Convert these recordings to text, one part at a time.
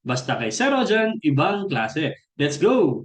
Basta kay Sir Rojan, ibang klase. Let's go!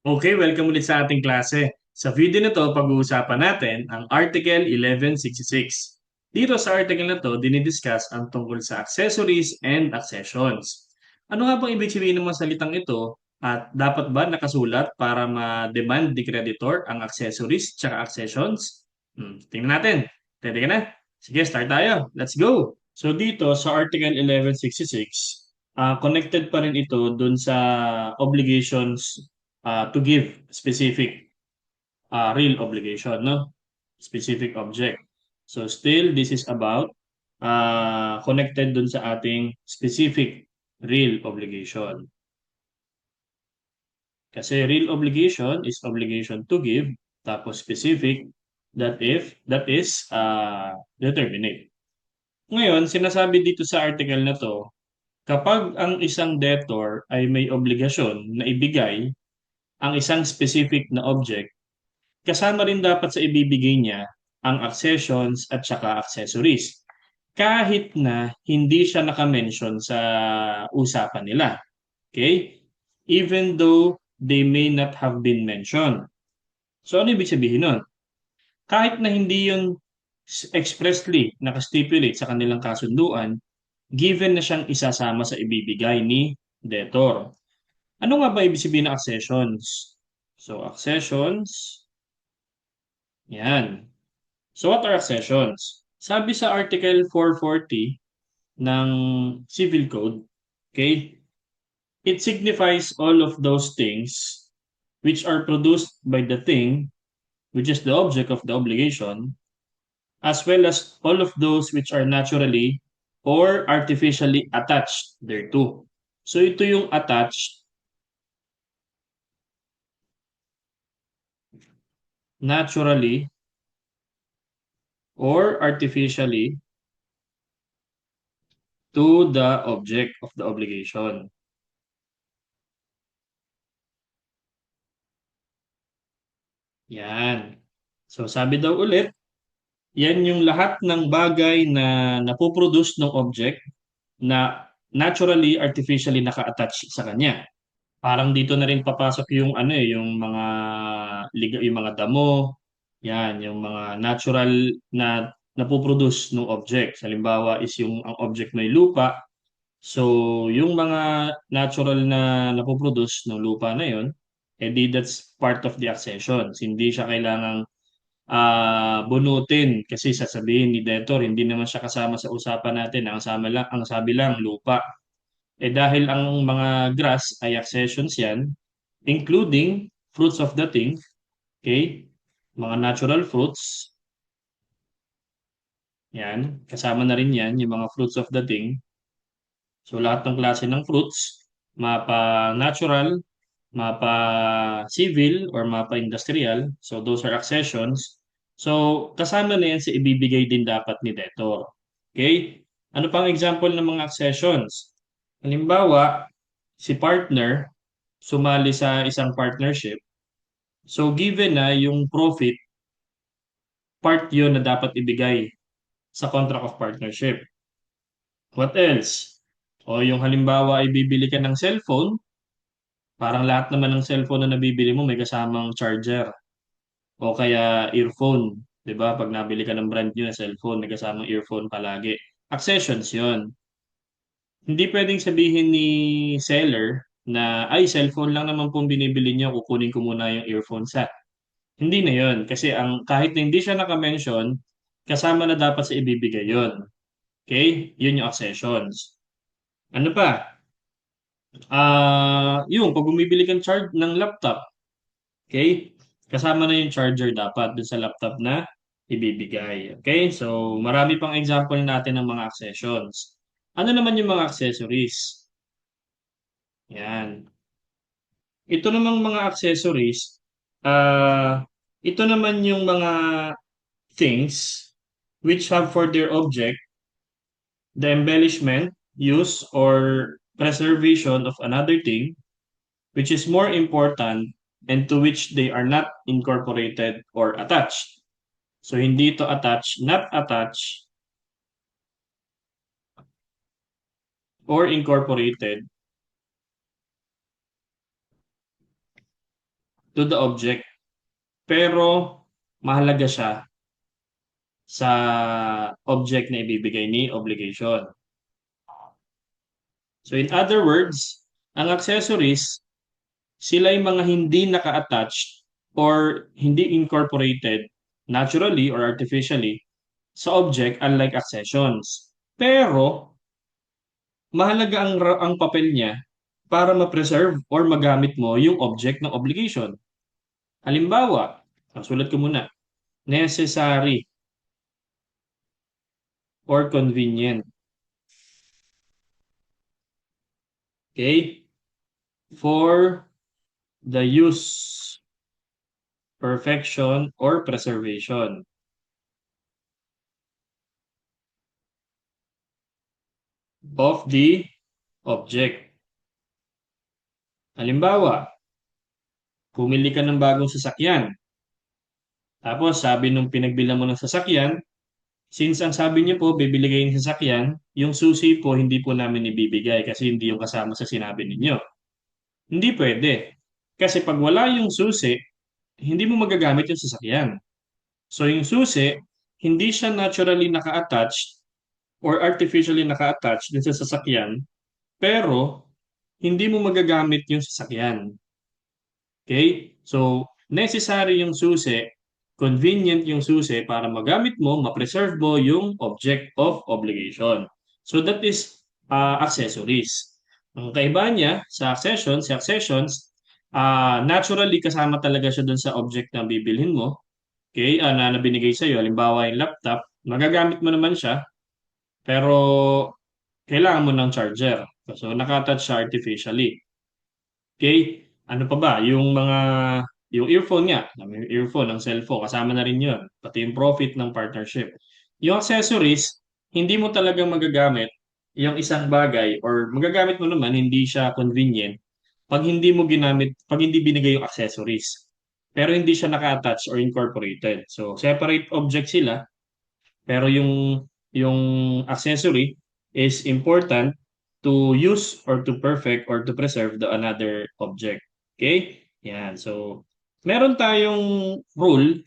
Okay, welcome ulit sa ating klase. Sa video na to, pag-uusapan natin ang Article 1166. Dito sa article na to, dinidiscuss ang tungkol sa accessories and accessions. Ano nga bang ibig sabihin ng mga salitang ito at dapat ba nakasulat para ma-demand ni creditor ang accessories tsaka accessions? Tingnan natin. Ready ka na? Sige, start tayo. Let's go! So dito sa Article 1166, connected pa rin ito dun sa obligations to give specific real obligation, no? Specific object. So still, this is about connected dun sa ating specific real obligation. Kasi real obligation is obligation to give, tapos specific, that is determinate. Ngayon, sinasabi dito sa article na to, kapag ang isang debtor ay may obligasyon na ibigay ang isang specific na object, kasama rin dapat sa ibibigay niya ang accessions at saka accessories. Kahit na hindi siya nakamention sa usapan nila. Okay? Even though they may not have been mentioned. So ano ibig sabihin nun? Kahit na hindi yun expressly nakastipulate sa kanilang kasunduan, given na siyang isasama sa ibibigay ni debtor. Ano nga ba ibig sabihin ng accessions? So, accessions, yan. So, what are accessions? Sabi sa Article 440 ng Civil Code, okay, it signifies all of those things which are produced by the thing, which is the object of the obligation, as well as all of those which are naturally or artificially attached thereto. So, ito yung attached, naturally, or artificially to the object of the obligation. Yan. So sabi daw ulit, yan yung lahat ng bagay na napoproduce ng object na naturally, artificially naka-attach sa kanya. Parang dito na rin papasok yung ano yung mga yung mga damo, yan, yung mga natural na napoproduce ng object. Halimbawa is yung ang object may lupa. So, yung mga natural na napoproduce ng lupa na yon, edi that's part of the accessions. Hindi siya kailangang bunutin kasi sasabihin ni debtor, hindi naman siya kasama sa usapan natin. Ang sabi lang, lupa. Eh dahil ang mga grass ay accessions yan, including fruits of the thing, okay? Mga natural fruits, yan. Kasama na rin yan, yung mga fruits of the thing. So lahat ng klase ng fruits, mapa-natural, mapa-civil, or mapa-industrial. So those are accessions. So kasama na yan sa ibibigay din dapat ni debtor. Okay? Ano pang example ng mga accessions? Halimbawa, si partner sumali sa isang partnership. So given na yung profit, part yun na dapat ibigay sa contract of partnership. What else? O yung halimbawa ay bibili ka ng cellphone, parang lahat naman ng cellphone na nabibili mo may kasamang charger o kaya earphone. 'Di ba? Pag nabili ka ng brand new na cellphone, may kasamang earphone palagi. Accessions yon. Hindi pwedeng sabihin ni seller na, ay, cellphone lang naman pong binibili niyo, kukunin ko muna yung earphone sa. Hindi na yon. Kasi ang, kahit na hindi siya naka-mention, kasama na dapat sa ibibigay yon. Okay? Yun yung accessions. Ano pa? Yung pag bumibili kang charge ng laptop, okay? Kasama na yung charger dapat dun sa laptop na ibibigay. Okay? So, marami pang example natin ng mga accessions. Ano naman yung mga accessories? Yan. Ito namang mga accessories, ito naman yung mga things which have for their object the embellishment, use, or preservation of another thing which is more important and to which they are not incorporated or attached. So, hindi to attach, not attach, or incorporated to the object. Pero mahalaga siya sa object na ibibigay ni obligation. So in other words, ang accessories, sila yung mga hindi naka-attached or hindi incorporated naturally or artificially sa object unlike accessions. Pero mahalaga ang papel niya para ma-preserve or magamit mo yung object ng obligation. Halimbawa, sulat ko muna, necessary or convenient. Okay? For the use, perfection, or preservation of the object. Halimbawa, pumili ka ng bagong sasakyan. Tapos sabi nung pinagbilan mo ng sasakyan, since ang sabi niyo po, bibili kayo ng sasakyan, yung susi po hindi po namin ibibigay kasi hindi yung kasama sa sinabi ninyo. Hindi pwede. Kasi pag wala yung susi, hindi mo magagamit yung sasakyan. So yung susi, hindi siya naturally naka-attached or artificially naka-attach dun sa sasakyan, pero hindi mo magagamit yung sasakyan. Okay? So, necessary yung susi, convenient yung susi para magamit mo, ma-preserve mo yung object of obligation. So, that is accessories. Ang kaibahan niya sa accessions, naturally kasama talaga siya dun sa object na bibilhin mo. Okay? Na binigay sa'yo. Halimbawa yung laptop, magagamit mo naman siya, pero kailangan mo ng charger. So, naka-attach siya artificially. Okay? Ano pa ba? Yung earphone nga. Yung earphone, ang cellphone, kasama na rin yun. Pati yung profit ng partnership. Yung accessories, hindi mo talagang magagamit yung isang bagay or magagamit mo naman, hindi siya convenient pag hindi binigay yung accessories. Pero hindi siya naka-attach or incorporated. So, separate object sila, pero yung accessory is important to use or to perfect or to preserve the another object. Okay? Yan. So, meron tayong rule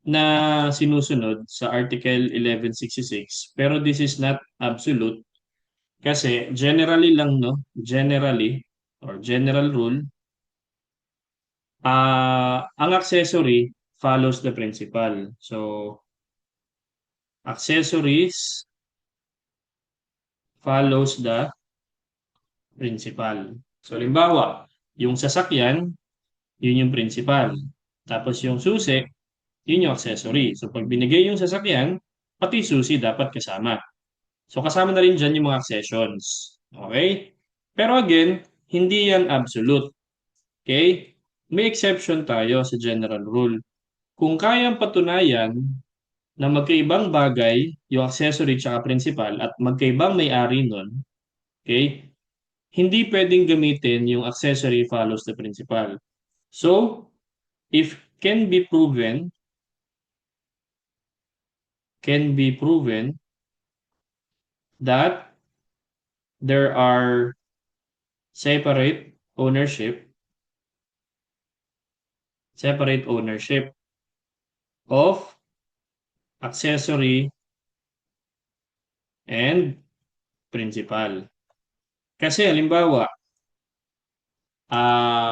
na sinusunod sa Article 1166, pero this is not absolute kasi generally lang, no? Generally or general rule, ang accessory follows the principal. So, accessories follows the principal. So, halimbawa, yung sasakyan, yun yung principal. Tapos yung susi, yun yung accessory. So, pag binigay yung sasakyan, pati susi dapat kasama. So, kasama na rin dyan yung mga accessions. Okay? Pero again, hindi yan absolute. Okay? May exception tayo sa general rule. Kung kayang patunayan na magkaibang bagay, yung accessory tsaka principal, at magkaibang may-ari nun, okay? Hindi pwedeng gamitin yung accessory follows the principal. So, if can be proven that there are separate ownership, separate ownership of accessory and principal. Kasi halimbawa,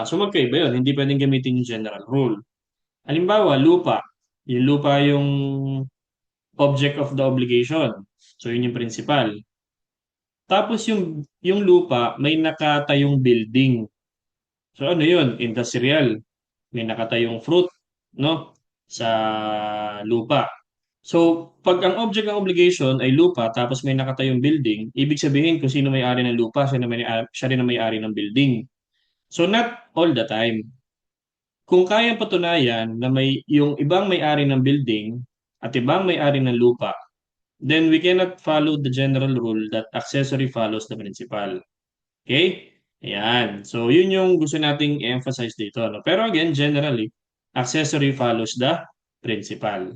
so magkaiba yun, hindi pwedeng gamitin yung general rule. Halimbawa, lupa. Yung lupa yung object of the obligation. So, yun yung principal. Tapos yung lupa, may nakatayong building. So, ano yun? Industrial. May nakatayong fruit, no? Sa lupa. So, pag ang object ng obligation ay lupa, tapos may nakatayong building, ibig sabihin kung sino may-ari ng lupa, siya rin ang may-ari ng building. So, not all the time. Kung kayang patunayan na may yung ibang may-ari ng building at ibang may-ari ng lupa, then we cannot follow the general rule that accessory follows the principal. Okay? Ayan. So, yun yung gusto nating emphasize dito. No? Pero again, generally, accessory follows the principal.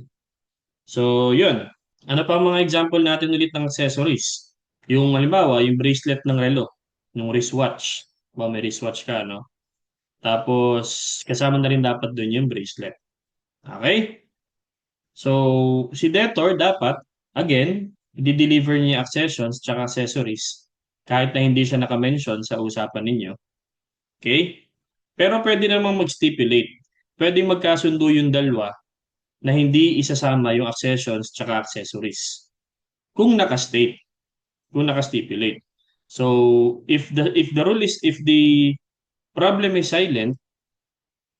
So, yun. Ano pa ang mga example natin ulit ng accessories? Yung halimbawa, yung bracelet ng relo, yung wristwatch. Ba may wristwatch ka, no? Tapos kasama na rin dapat doon yung bracelet. Okay? So, si debtor dapat, again, i-deliver niya yung accessions tsaka accessories kahit na hindi siya nakamention sa usapan ninyo. Okay? Pero pwede namang mag-stipulate. Pwede magkasundo yung dalawa na hindi isasama yung accessions tsaka accessories. Kung naka-state, kung naka-stipulate. So, if the problem is silent,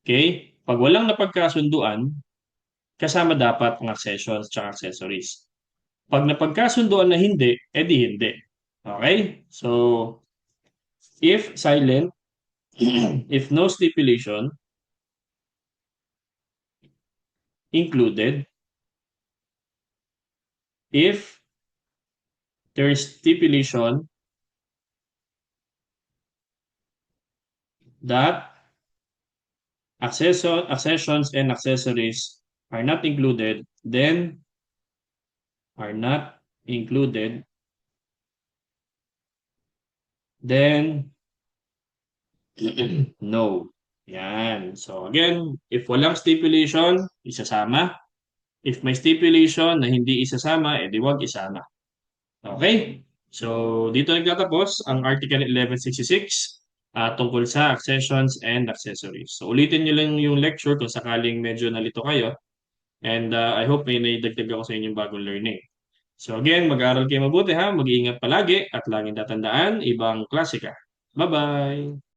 okay? Pag walang napagkasunduan, kasama dapat ang accessions tsaka accessories. Pag napagkasunduan na hindi, edi hindi. Okay? So, if silent, if no stipulation included, if there is stipulation that accessions and accessories are not included, then are not included, then no. Yan. So again, if walang stipulation, isasama. If may stipulation na hindi isasama, edi wag isama. Okay? So dito nagtatapos ang Article 1166 tungkol sa accessions and accessories. So ulitin nyo lang yung lecture kung sakaling medyo nalito kayo. And I hope may naidagdag ako sa inyong bagong learning. So again, mag-aaral kayo mabuti ha, mag-iingat palagi at laging tatandaan, ibang klase ka. Bye-bye!